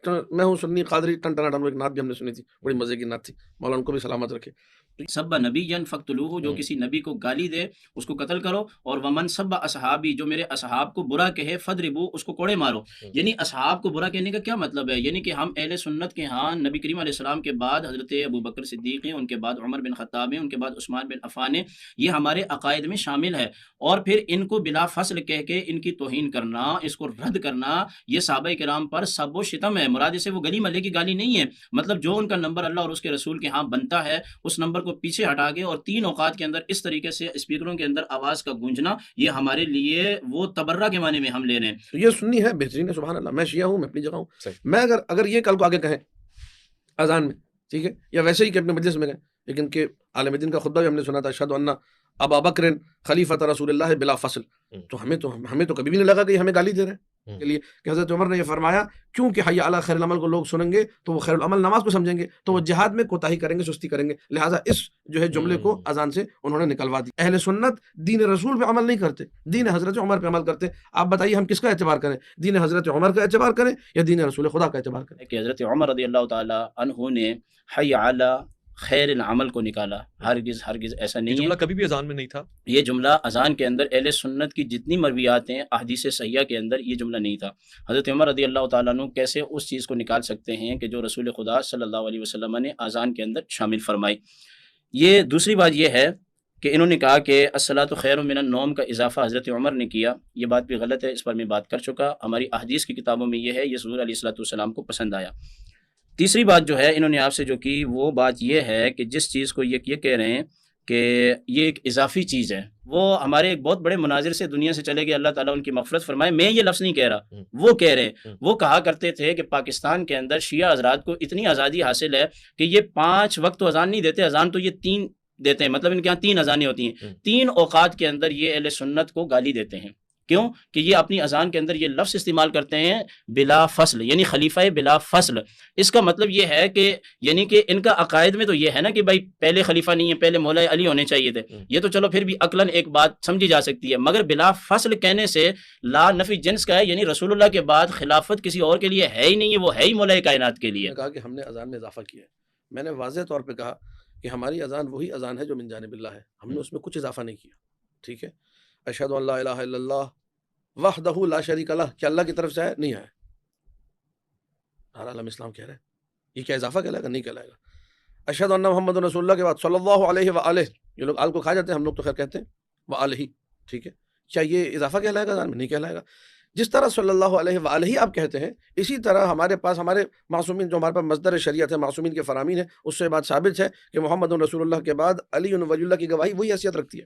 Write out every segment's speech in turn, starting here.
میں ہوں سنی Qadri ton Tina ton, ایک نعت بھی ہم نے سنی تھی، بڑی مزے کی نعت تھی، مولا ان کو بھی سلامت رکھے. سب نبی فقتلوہ، جو کسی نبی کو گالی دے اس کو قتل کرو، اور ومن سب اصحابی، جو میرے اصحاب کو برا کہے فضربو، اس کو کوڑے مارو. یعنی اصحاب کو برا کہنے کا کیا مطلب ہے؟ یعنی کہ ہم اہل سنت کے ہاں نبی کریم علیہ السلام کے بعد حضرت ابو بکر صدیق ہیں، ان کے بعد عمر بن خطاب ہیں، ان کے بعد عثمان بن عفان ہیں، یہ ہمارے عقائد میں شامل ہے. اور پھر ان کو بلا فصل کہہ کے ان کی توہین کرنا، اس کو رد کرنا، یہ صحابہ کرام پر سب و شتم ہے. مراد سے وہ گلی محلے کی گالی نہیں ہے، مطلب جو ان کا نمبر اللہ اور اس کے رسول کے ہاں بنتا ہے اس نمبر کو پیچھے ہٹا کے اور 3 اوقات کے اندر اس طریقے سے اسپیکروں کے اندر آواز کا گونجنا، یہ ہمارے لیے وہ تبرہ کے معنی میں ہم لے رہے ہیں. تو یہ سنی ہے، بہترین ہے، سبحان اللہ. میں شیعہ ہوں، میں اپنی جگہ ہوں. میں اگر یہ کل کو آگے کہیں اذان میں، ٹھیک ہے، یا ویسے ہی کہ اپنے مجلس میں گئے، لیکن کہ عالم دین کا خطبہ بھی ہم نے سنا تھا، اشہد ان ابا بکر خلیفۃ رسول اللہ بلا فصل، تو ہمیں تو کبھی بھی نہیں لگا کہ ہمیں گالی دے رہے ہیں کے لیے، کہ حضرت عمر نے یہ فرمایا کیونکہ حی علی خیر العمل کو لوگ سنیں گے تو وہ خیر العمل نماز کو سمجھیں گے، تو وہ جہاد میں کوتاہی کریں گے، سستی کریں گے، لہٰذا اس جو ہے جملے کو اذان سے انہوں نے نکلوا دی. اہل سنت دین رسول پہ عمل نہیں کرتے، دین حضرت عمر پہ عمل کرتے. آپ بتائیے ہم کس کا اعتبار کریں؟ دین حضرت عمر کا اعتبار کریں یا دین رسول خدا کا اعتبار کریں؟ کہ حضرت عمر رضی اللہ تعالی عنہ نے حی علی خیر العمل کو نکالا، ہرگز ایسا نہیں ہے. جملہ کبھی بھی اذان میں نہیں تھا. یہ جملہ اذان کے اندر اہل سنت کی جتنی مرویات ہیں احادیث صحیحہ کے اندر یہ جملہ نہیں تھا. حضرت عمر رضی اللہ تعالیٰ عنہ کیسے اس چیز کو نکال سکتے ہیں کہ جو رسول خدا صلی اللہ علیہ وسلم نے اذان کے اندر شامل فرمائی. یہ دوسری بات یہ ہے کہ انہوں نے کہا کہ الصلاۃ خیر من النوم کا اضافہ حضرت عمر نے کیا، یہ بات بھی غلط ہے، اس پر میں بات کر چکا. ہماری احادیث کی کتابوں میں یہ ہے، یہ حضور علیہ الصلوۃ والسلام کو پسند آیا. تیسری بات جو ہے انہوں نے آپ سے جو کی وہ بات یہ ہے کہ جس چیز کو یہ کہہ رہے ہیں کہ یہ ایک اضافی چیز ہے، وہ ہمارے ایک بہت بڑے مناظر سے دنیا سے چلے گئے، اللہ تعالیٰ ان کی مغفرت فرمائے. میں یہ لفظ نہیں کہہ رہا، وہ کہہ رہے ہیں. وہ کہا کرتے تھے کہ پاکستان کے اندر شیعہ حضرات کو اتنی آزادی حاصل ہے کہ یہ 5 وقت تو اذان نہیں دیتے، اذان تو یہ 3 دیتے ہیں، مطلب ان کے یہاں 3 اذانیں ہوتی ہیں. 3 اوقات کے اندر یہ اہل سنت کو گالی دیتے ہیں. کیوں؟ کہ یہ اپنی اذان کے اندر یہ لفظ استعمال کرتے ہیں بلا فصل، یعنی خلیفہ بلا فصل. اس کا مطلب یہ ہے کہ یعنی کہ ان کا عقائد میں تو یہ ہے نا کہ بھائی پہلے خلیفہ نہیں ہے، پہلے مولا علی ہونے چاہیے تھے. یہ تو چلو پھر بھی عقلاً ایک بات سمجھی جا سکتی ہے، مگر بلا فصل کہنے سے لا نفی جنس کا ہے، یعنی رسول اللہ کے بعد خلافت کسی اور کے لیے ہے ہی نہیں ہے، وہ ہے ہی مولا کائنات کے لیے. کہا کہ ہم نے اذان میں اضافہ کیا ہے. میں نے واضح طور پہ کہا کہ ہماری اذان وہی اذان ہے جو من جانب اللہ ہے، ہم نے اس میں کچھ اضافہ نہیں کیا. ٹھیک ہے، اشہد ان لا الہ الا اللہ وحدہ لا شریک لہ، کیا اللہ کی طرف سے ہے؟ نہیں ہے. ہر عالم اسلام کہہ رہے ہیں یہ کیا اضافہ کہلائے گا؟ نہیں کہلائے گا. اشہد ان محمد رسول اللہ کے بعد صلی اللہ علیہ وآلہ، یہ لوگ آل کو کھا جاتے ہیں، ہم لوگ تو خیر کہتے ہیں وآلہ. ٹھیک ہے، کیا یہ اضافہ کہلائے گا؟ نہیں کہلائے گا. جس طرح صلی اللہ علیہ وآلہ آپ کہتے ہیں، اسی طرح ہمارے پاس ہمارے معصومین، جو ہمارے پاس مصدر شریعت ہے، معصومین کے فرامین ہے، اس سے بات ثابت ہے کہ محمد رسول اللہ کے بعد علی ولی اللہ کی گواہی وہی حیثیت رکھتی ہے.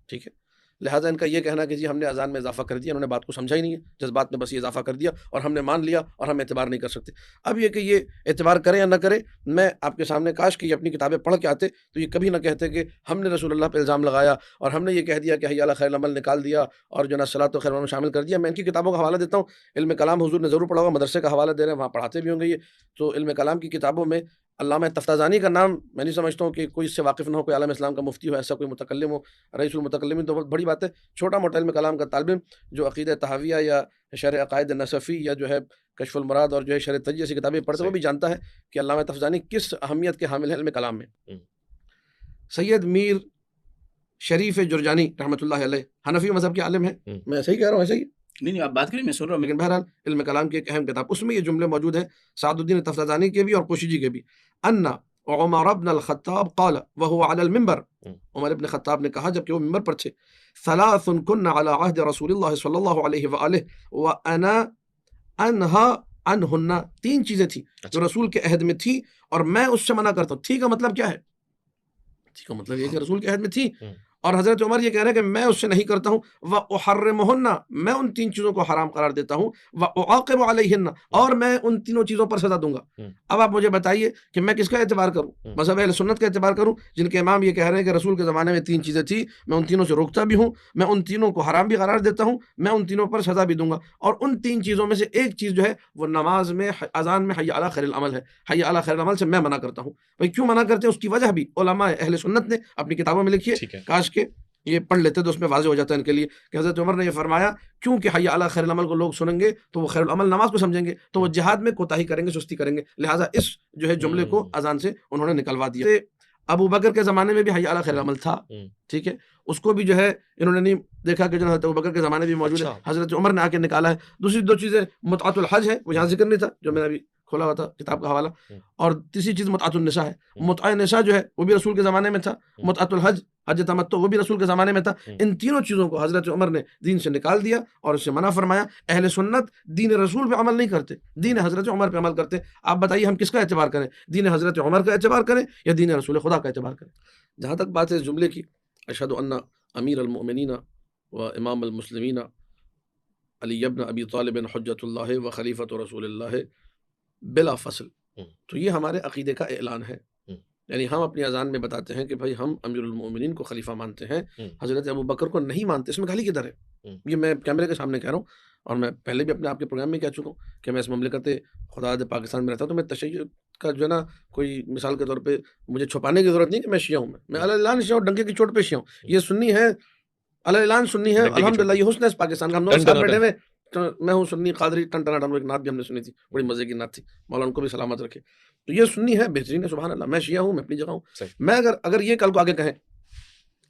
ٹھیک ہے، لہٰذا ان کا یہ کہنا کہ جی ہم نے اذان میں اضافہ کر دیا، انہوں نے بات کو سمجھا ہی نہیں ہے، جذبات میں بس یہ اضافہ کر دیا اور ہم نے مان لیا اور ہم اعتبار نہیں کر سکتے. اب یہ کہ یہ اعتبار کریں یا نہ کریں، میں آپ کے سامنے کاش کہ یہ اپنی کتابیں پڑھ کے آتے تو یہ کبھی نہ کہتے کہ ہم نے رسول اللہ پہ الزام لگایا اور ہم نے یہ کہہ دیا کہ حی علی خیر العمل نکال دیا اور جو نا صلاۃ و خیر العمل شامل کر دیا. میں ان کی کتابوں کا حوالہ دیتا ہوں. علم کلام حضور نے ضرور پڑھا ہوگا، مدرسے کا حوالہ دے رہے ہیں، وہاں پڑھاتے بھی ہوں گے. یہ تو علم کلام کی کتابوں میں علامہ تفتازانی کا نام میں نہیں سمجھتا ہوں کہ کوئی اس سے واقف نہ ہو، کوئی عالم اسلام کا مفتی ہو، ایسا کوئی متکلم ہو، رئیس المتکلمین، تو بہت بڑی بات ہے. چھوٹا موٹا علم کلام کا طالب علم جو عقیدہ تحاویہ یا شرح عقائد نصفی یا جو ہے کشف المراد اور جو ہے شرح تجزیہ جیسی کتابیں پڑھتے وہ بھی جانتا ہے کہ علامہ تفتازانی کس اہمیت کے حامل ہیں علم کلام میں. سید میر شریف جرجانی رحمۃ اللہ علیہ حنفی مذہب کے عالم ہیں، میں صحیح کہہ رہا ہوں؟ ایسے ہی نہیں آپ بات کریں، میں سن رہا ہوں. لیکن بہرحال علم کلام کی ایک اہم کتاب، اس میں یہ جملے موجود ہیں سعد الدین تفتازانی کے بھی اور کوشیجی کے بھی. ان عمر بن الخطاب قال وهو على المنبر، عمر ابن خطاب نے کہا جبکہ وہ ممبر پر تھے، ثلاث كن على عهد رسول اللہ صلی اللہ علیہ وآلہ وانا انهى عنهن، 3 چیزیں تھیں جو رسول کے عہد میں تھی اور میں اس سے منع کرتا ہوں. تھی کا مطلب کیا ہے؟ تھی کا مطلب یہ کہ رسول کے عہد میں تھی اور حضرت عمر یہ کہہ رہے ہیں کہ میں اس سے نہیں کرتا ہوں. وَأُحَرِّمُهُنَّ، میں ان 3 چیزوں کو حرام قرار دیتا ہوں. وَأُعَاقِبُ عَلَيْهِنَّ، اور میں ان تینوں چیزوں پر سزا دوں گا. اب آپ مجھے بتائیے کہ میں کس کا اعتبار کروں؟ مذہب اہل سنت کا اعتبار کروں جن کے امام یہ کہہ رہے ہیں کہ رسول کے زمانے میں 3 چیزیں تھیں، میں ان تینوں سے روکتا بھی ہوں، میں ان تینوں کو حرام بھی قرار دیتا ہوں، میں ان تینوں پر سزا بھی دوں گا. اور ان 3 چیزوں میں سے ایک چیز جو ہے وہ نماز میں اذان میں حی علی خیر العمل ہے. حی علی خیر العمل سے میں منع کرتا ہوں. بھائی کیوں منع کرتے ہیں؟ اس کی وجہ بھی علماء اہل سنت نے اپنی کتابوں میں لکھی ہے. کاش کہ یہ پڑھ لیتے تو اس میں واضح ہو جاتا ہے ان کے لیے کہ حضرت عمر نے یہ فرمایا کیونکہ حی علی خیر العمل کو لوگ سنیں گے تو وہ خیر العمل نماز کو سمجھیں گے تو وہ جہاد میں کوتاہی کریں گے، سستی کریں گے، لہٰذا اس جو ہے جملے کو اذان سے انہوں نے نکلوا دیا۔ ابو بکر کے زمانے میں بھی حی علی خیر العمل تھا، ٹھیک ہے، اس کو بھی جو ہے انہوں نے نہیں دیکھا کہ جو حضرت ابو بکر کے زمانے بھی موجود ہے، حضرت عمر نے آ کے نکالا ہے۔ دوسری دو چیزیں متعۃ الحج ہے، وہ یہاں ذکر نہیں تھا جو میں نے ابھی کھولا ہوا تھا کتاب کا حوالہ، اور تیسری چیز متعۃ النساء ہے۔ متعہ نساء جو ہے وہ بھی رسول کے زمانے میں تھا، متعۃ الحج حج تمتع وہ بھی رسول کے زمانے میں تھا۔ ان تینوں چیزوں کو حضرت عمر نے دین سے نکال دیا اور اس سے منع فرمایا۔ اہل سنت دین رسول پہ عمل نہیں کرتے، دین حضرت عمر پہ عمل کرتے۔ آپ بتائیے ہم کس کا اعتبار کریں، دین حضرت عمر کا اعتبار کریں یا دین رسول خدا کا اعتبار کریں؟ جہاں تک بات ہے اس جملے کی، اشہد ان امیر المؤمنین و امام المسلمین علی بن ابی طالب حجۃ اللہ و خلیفۃ رسول اللہ بلا فصل، تو یہ ہمارے عقیدے کا اعلان ہے۔ یعنی ہم اپنی اذان میں بتاتے ہیں کہ بھائی ہم امیر المؤمنین کو خلیفہ مانتے ہیں، حضرت ابو بکر کو نہیں مانتے۔ اس میں گالی کدھر ہے؟ یہ میں کیمرے کے سامنے کہہ رہا ہوں، اور میں پہلے بھی اپنے آپ کے پروگرام میں کہہ چکا ہوں کہ میں اس مملکت خدا پاکستان میں رہتا ہوں، تو میں تشیع کا جو ہے نا کوئی مثال کے طور پہ مجھے چھپانے کی ضرورت نہیں کہ میں شیعہ ہوں، میں اعلان شیعہ ہوں، ڈنکے کی چوٹ پہ شیعہ ہوں۔ یہ سنی ہے، اعلان سنی ہے، الحمدللہ یہ حسن ہے اس پاکستان کا۔ ہم دونوں ساتھ بیٹھے ہوئے، میں ہوں سنی قادری ٹن ٹنا ٹن، ایک نعت بھی ہم نے سنی تھی، بڑی مزے کی نعت تھی، مولا ان کو بھی سلامت رکھے۔ تو یہ سنی ہے، بہترین ہے، سبحان اللہ۔ میں شیعہ ہوں، میں اپنی جگہ ہوں۔ میں اگر یہ کل کو آگے کہیں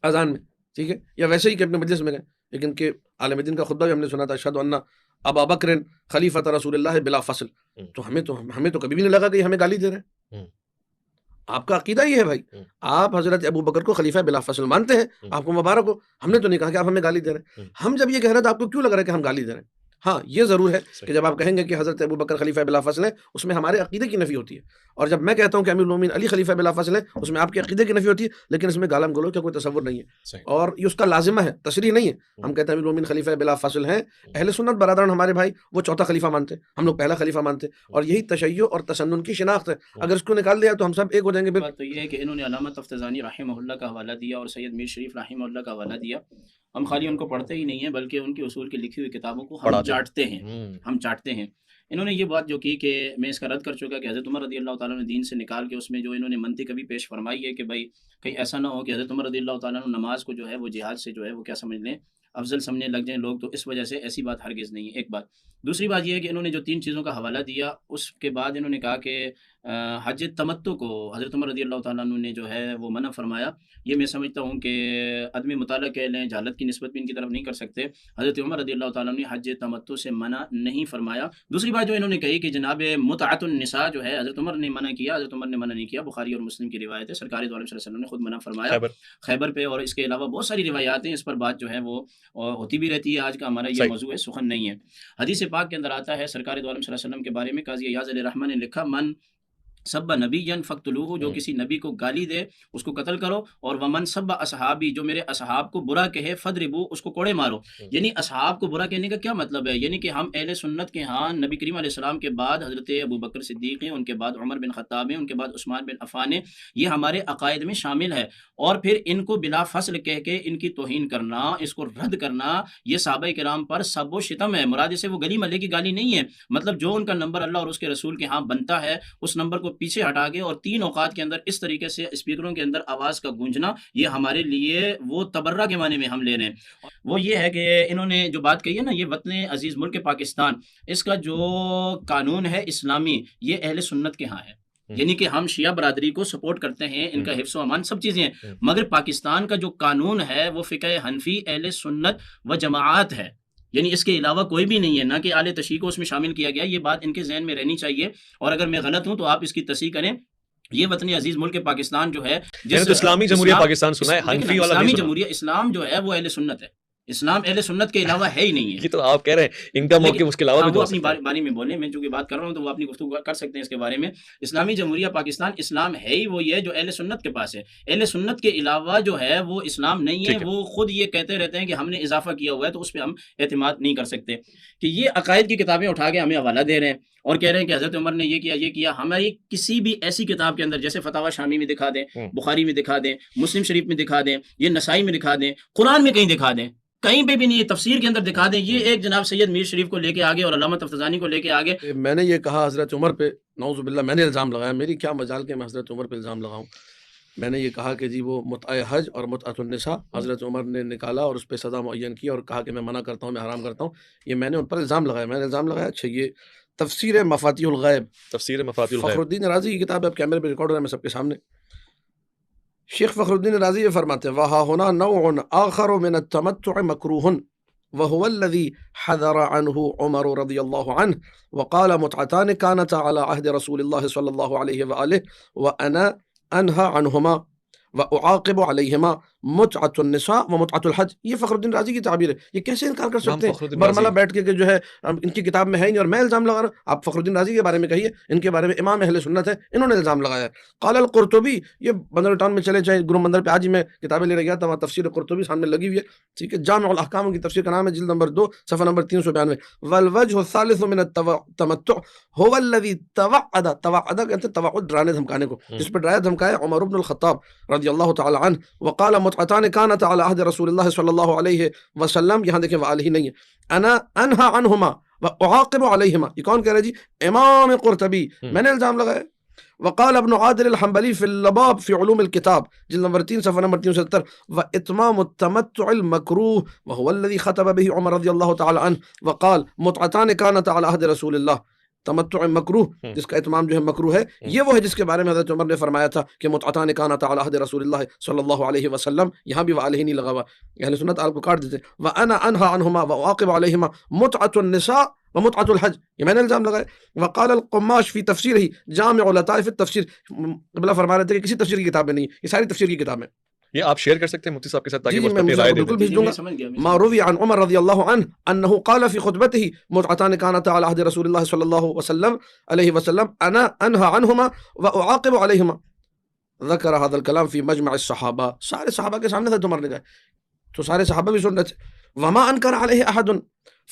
اذان میں، ٹھیک ہے، یا ویسے ہی کہ اپنے مجلس میں کہیں، لیکن کہ عالم دین کا خطبہ بھی ہم نے سنا تھا، اشہد ان ابا بکر خلیفۃ رسول اللہ بلا فصل، تو ہمیں تو کبھی بھی نہیں لگا کہ یہ ہمیں گالی دے رہے ہیں۔ آپ کا عقیدہ یہ ہے بھائی، آپ حضرت ابو بکر کو خلیفہ بلا فصل مانتے ہیں، آپ کو مبارک ہو، ہم نے تو نہیں کہا کہ آپ ہمیں گالی دے رہے ہیں۔ ہم جب یہ کہہ رہے ہیں تو آپ کو کیوں لگ رہا ہے کہ ہم گالی دے رہے ہیں؟ ہاں یہ ضرور ہے کہ جب آپ کہیں گے کہ حضرت ابو بکر خلیفہ بلا فصل ہے، اس میں ہمارے عقیدے کی نفی ہوتی ہے، اور جب میں کہتا ہوں کہ امیر المومنین علی خلیفہ بلا فصل ہے، اس میں آپ کے عقیدے کی نفی ہوتی ہے، لیکن اس میں گالم گلوچ کا کوئی تصور نہیں ہے، اور یہ اس کا لازمہ ہے، تشریح نہیں ہے۔ ہم کہتے ہیں امیر المومنین خلیفہ بلا فصل ہیں، اہل سنت برادران ہمارے بھائی وہ چوتھا خلیفہ مانتے ہیں، ہم لوگ پہلا خلیفہ مانتے ہیں، اور یہی تشیع اور تسنن کی شناخت ہے۔ اگر اس کو نکال دیا تو ہم سب ایک ہو جائیں گے۔ بات تو یہ ہے کہ انہوں نے علامہ تفتزانی رحمہ اللہ کا حوالہ دیا اور سید میر شریف رحمہ اللہ کا حوالہ دیا۔ ہم خالی ان کو پڑھتے ہی نہیں ہیں بلکہ ان کے اصول کی لکھی ہوئی کتابوں کو ہم چاٹتے ہیں۔ انہوں نے یہ بات جو کی کہ میں اس کا رد کر چکا کہ حضرت عمر رضی اللہ تعالیٰ نے دین سے نکال کے اس میں جو انہوں نے منطق بھی پیش فرمائی ہے کہ بھائی کہیں ایسا نہ ہو کہ حضرت عمر رضی اللہ تعالیٰ نے نماز کو جو ہے وہ جہاد سے جو ہے وہ کیا سمجھ لیں، افضل سمجھنے لگ جائیں لوگ، تو اس وجہ سے ایسی بات ہرگز نہیں ہے، ایک بات۔ دوسری بات یہ ہے کہ انہوں نے جو 3 چیزوں کا حوالہ دیا، اس کے بعد انہوں نے کہا کہ حج تمتع کو حضرت عمر رضی اللہ تعالیٰ عنہ نے جو ہے وہ منع فرمایا۔ یہ میں سمجھتا ہوں کہ عدم مطالعہ کہہ لیں، جہالت کی نسبت بھی ان کی طرف نہیں کر سکتے۔ حضرت عمر رضی اللہ تعالیٰ نے حج تمتع سے منع نہیں فرمایا۔ دوسری بات جو انہوں نے کہی کہ جناب متعۃ النساء جو ہے حضرت عمر نے منع کیا، حضرت عمر نے منع نہیں کیا، بخاری اور مسلم کی روایت ہے، سرکار دو عالم صلی اللہ علیہ وسلم نے خود منع فرمایا خیبر پہ، اور اس کے علاوہ بہت ساری روایات ہیں، اس پر بات جو ہے وہ ہوتی بھی رہتی ہے۔ آج کا ہمارا یہ موضوع ہے، سخن نہیں ہے۔ حدیث پاک کے اندر آتا ہے سرکار دو عالم صلی اللہ علیہ وسلم کے بارے میں، قاضی ایاز علیہ رحمہ نے لکھا، من سب نبی فقتلوہ، جو کسی نبی کو گالی دے اس کو قتل کرو، اور ومن سب اصحابی، جو میرے اصحاب کو برا کہے فضربو، اس کو کوڑے مارو۔ یعنی اصحاب کو برا کہنے کا کیا مطلب ہے؟ یعنی کہ ہم اہل سنت کے ہاں نبی کریم علیہ السلام کے بعد حضرت ابو بکر صدیق ہیں، ان کے بعد عمر بن خطاب ہیں، ان کے بعد عثمان بن عفان ہیں، یہ ہمارے عقائد میں شامل ہے، اور پھر ان کو بلا فصل کہہ کے ان کی توہین کرنا، اس کو رد کرنا، یہ صحابہ کرام پر سب و شتم ہے۔ مراد سے وہ گلی محلے کی گالی نہیں ہے، مطلب جو ان کا نمبر اللہ اور اس کے رسول کے ہاں بنتا ہے، اس نمبر کو پیچھے ہٹا کے اور 3 اوقات کے اندر اس طریقے سے اسپیکروں کے اندر آواز کا گونجنا، یہ ہمارے لیے وہ تبرہ کے معنی میں ہم لے رہے ہیں۔ وہ یہ ہے کہ انہوں نے جو بات کہی ہے نا، یہ وطن عزیز ملک پاکستان، اس کا جو قانون ہے اسلامی، یہ اہل سنت کے ہاں ہے، یعنی کہ ہم شیعہ برادری کو سپورٹ کرتے ہیں، ان کا حفظ و امان سب چیزیں ہیں، مگر پاکستان کا جو قانون ہے وہ فقہ حنفی اہل سنت و جماعت ہے، یعنی اس کے علاوہ کوئی بھی نہیں ہے، نہ کہ اہل تشیع کو اس میں شامل کیا گیا۔ یہ بات ان کے ذہن میں رہنی چاہیے، اور اگر میں غلط ہوں تو آپ اس کی تصحیح کریں۔ یہ وطن عزیز ملک پاکستان جو ہے، جس اسلامی جمہوریہ پاکستان سنا ہے، حنفی والا اسلامی جمہوریہ اسلام جو ہے وہ اہل سنت ہے، اسلام اہل سنت کے علاوہ ہے ہی نہیں ہے۔ یہ تو آپ کہہ رہے ہیں ان کا موقف اس کے علاوہ بھی وہ اپنی باری میں بولیں، میں چونکہ بات کر رہا ہوں تو وہ اپنی گفتگو کر سکتے ہیں اس کے بارے میں۔ اسلامی جمہوریہ پاکستان اسلام ہے ہی وہی ہے جو اہل سنت کے پاس ہے، اہل سنت کے علاوہ جو ہے وہ اسلام نہیں ہے۔ وہ خود یہ کہتے رہتے ہیں کہ ہم نے اضافہ کیا ہوا ہے، تو اس پہ ہم اعتماد نہیں کر سکتے کہ یہ عقائد کی کتابیں اٹھا کے ہمیں حوالہ دے رہے ہیں اور کہہ رہے ہیں کہ حضرت عمر نے یہ کیا۔ ہماری کسی بھی ایسی کتاب کے اندر، جیسے فتاوی شامی میں دکھا دیں، بخاری میں دکھا دیں، مسلم شریف میں دکھا دیں، یہ نسائی میں دکھا دیں، قرآن میں کہیں دکھا دیں، کہیں پہ بھی نہیں، تفسیر کے اندر دکھا دیں۔ یہ ایک جناب سید میر شریف کو لے کے آگے اور علامہ تفتزانی کو لے کے آگے۔ میں نے یہ کہا حضرت عمر پہ، نعوذ باللہ میں نے الزام لگایا، میری کیا مجال کہ میں حضرت عمر پہ الزام لگاؤں۔ میں نے یہ کہا کہ جی وہ متع حج اور متعۃ النساء حضرت عمر نے نکالا اور اس پہ سزا معین کی اور کہا کہ میں منع کرتا ہوں، میں حرام کرتا ہوں، یہ میں نے ان پر الزام لگایا. میں نے الزام لگایا. اچھا یہ تفسیر مفاتیح الغیب، تفسیر مفاتیح فخر الغیب. الدین رازی کی کتاب ہے، اب کیمرے پہ ریکارڈ ہو رہا ہے میں سب کے سامنے. شیخ فخر الدین رازی یہ فرماتے ہیں وہا ہونا نوع آخر من التمتع مکروہ وهو الذي حذر عنه عمر رضي الله عنه وقال متعتان كانتا على عهد رسول الله صلى الله عليه وآله وأنا أنهى عنهما وأعاقب عليهما متعة النساء ومتعة الحج. یہ فخر الدین رازی کی تعبیر ہے. یہ کیسے انکار کر سکتے ہیں برملا بیٹھ کے کہ جو ہے ان کی کتاب میں ہے نہیں اور میں الزام لگا رہا ہوں؟ آپ فخر الدین رازی کے بارے میں کہیے، ان کے بارے میں امام اہل سنت ہے، انہوں نے الزام لگایا ہے. قال القرطبی، یہ بندر ٹاؤن میں چلے جائیں گرو مندر پہ، آج ہی میں کتابیں لے گیا تھا، وہاں تفسیر قرطبی سامنے لگی ہوئی ہے، ٹھیک ہے، جامع الاحکام کی تفسیر کا نام ہے، جلد نمبر 2 صفحہ نمبر 392. والوجہ الثالث من التمتع هو الذي توعد کہتے ہیں توعد، ڈرانے دھمکانے کو، جس پہ ڈرایا دھمکایا عمر بن الخطاب رضی اللہ تعالی عنہ. وقال متعتان كانتا على عهد رسول اللہ صلی اللہ علیہ وسلم، یہاں دیکھیں وآلہ نہیں ہے، انا انہا عنہما واعاقب علیہما. یہ کون کہہ رہا ہے جی؟ امام قرطبی. میں نے الزام لگایا. وقال ابن عادل الحنبلی فی اللباب فی علوم الکتاب جلد نمبر 3 صفحہ نمبر 370 واتمام التمتع المکروہ وهو الذي خطب به عمر رضی اللہ تعالی عنہ وقال متعتان كانتا على عهد رسول اللہ. تمتع مکروہ جس کا اتمام جو ہے مکروہ ہے، یہ وہ ہے جس کے بارے میں حضرت عمر نے فرمایا تھا کہ متعتان كانتا على عهد رسول اللہ صلی اللہ علیہ وسلم. یہاں بھی وعلیہ نہیں لگا ہوا، اہل سنت آپ کو کاٹ دیتے. وانا انہا عنہما واعاقب علیہما متعۃ النساء ومتعۃ الحج، یہ میں نے الزام لگایا. وقال القماش فی تفسیرہ جامع لطائف التفسیر، قبلہ فرما رہے تھے کہ کسی تفسیر کی کتاب میں نہیں، یہ ساری تفسیر کی کتاب ہے. یہ آپ شیئر کر سکتے ہیں مفتی صاحب کے ساتھ تاکہ وہ اس میں پر رائے دیں. بالکل بھیج دوں گا. ما روی عن عمر رضی اللہ عنہ انه قال في خطبته متعتان كانتا على عهد رسول الله صلی اللہ علیہ وسلم انا انهى عنهما واعاقب عليهما. ذکر هذا الكلام في مجمع الصحابہ، سارے صحابہ کے سامنے حضرت عمر نے کہا، تو سارے صحابہ بھی سن رہے تھے. وما انکر علیہ احد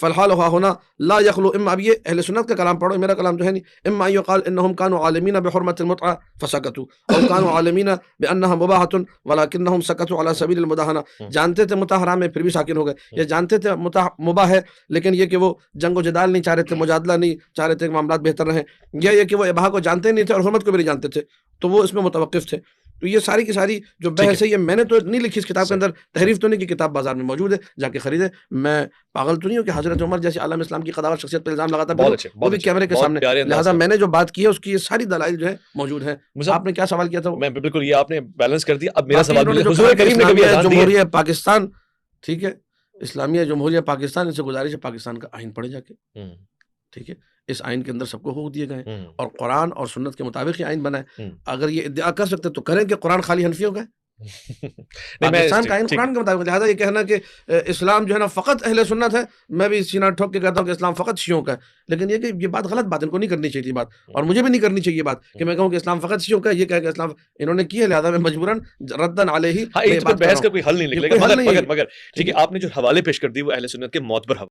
فالحال هنا لا يخلو، اما اب یہ اہل سنت کا کلام پڑھو، میرا کلام جو ہے نہیں، اما ان يقال انهم كانوا عالمين بحرمة المتعة فسكتوا او كانوا عالمين بانها مباحة ولكنهم سكتوا على سبيل المداهنة. جانتے تھے متاح حرام ہے پھر بھی ساکن ہو گئے، یا جانتے تھے متاح مباح ہے لیکن یہ کہ وہ جنگ و جدال نہیں چاہ رہے تھے، مجادلہ نہیں چاہ رہے تھے کہ معاملات بہتر رہیں، یا یہ کہ وہ اباحہ کو جانتے نہیں تھے اور حرمت کو بھی نہیں جانتے تھے، تو وہ اس میں متوقف تھے. تو یہ ساری کی ساری جو بحث ہے، یہ میں نے تو نہیں لکھی اس کتاب کے اندر، تحریف تو نہیں کی، کتاب بازار میں موجود ہے، جا کے خریدے. میں پاگل تو نہیں ہوں کہ حضرت عمر جیسے عالم اسلام کی قداور شخصیت پہ الزام لگاتا ہے وہ بھی کیمرے کے سامنے. لہٰذا میں نے جو بات کی ہے اس کی یہ ساری دلائل جو ہے موجود ہیں. آپ نے کیا سوال کیا تھا؟ میں بالکل یہ آپ نے بیلنس کر دیا. اب میرا سوال حضور کریم نے کبھی جمہوریہ پاکستان، ٹھیک ہے، اسلامیہ جمہوریہ پاکستان، ان سے گزارش ہے پاکستان کا آئین پڑھے جا کے، ٹھیک ہے، اس آئین کے اندر سب کو حقوق دیے گئے ہیں اور قرآن اور سنت کے مطابق یہ آئین بنا ہے. اگر یہ ادعا کر سکتے تو کریں کہ قرآن خالی حنفیوں کا ہے، پاکستان کا آئین قرآن کے مطابق. لہٰذا یہ کہنا کہ اسلام جو ہے نا فقط اہل سنت ہے، میں بھی سینہ ٹھوک کے کہتا ہوں کہ اسلام فقط شیعوں کا ہے، لیکن یہ کہ یہ بات غلط بات، ان کو نہیں کرنی چاہیے بات، اور مجھے بھی نہیں کرنی چاہیے بات کہ میں کہوں کہ اسلام فقط شیعوں کا ہے. یہ کہہ کہ اسلام انہوں نے کی ہے، لہٰذا میں مجبوراً ردن علیہ بحث کا کوئی حل نہیں نکلے گا. مگر ٹھیک ہے، آپ نے جو حوالے پیش کر دی وہ اہل سنت کے معتبر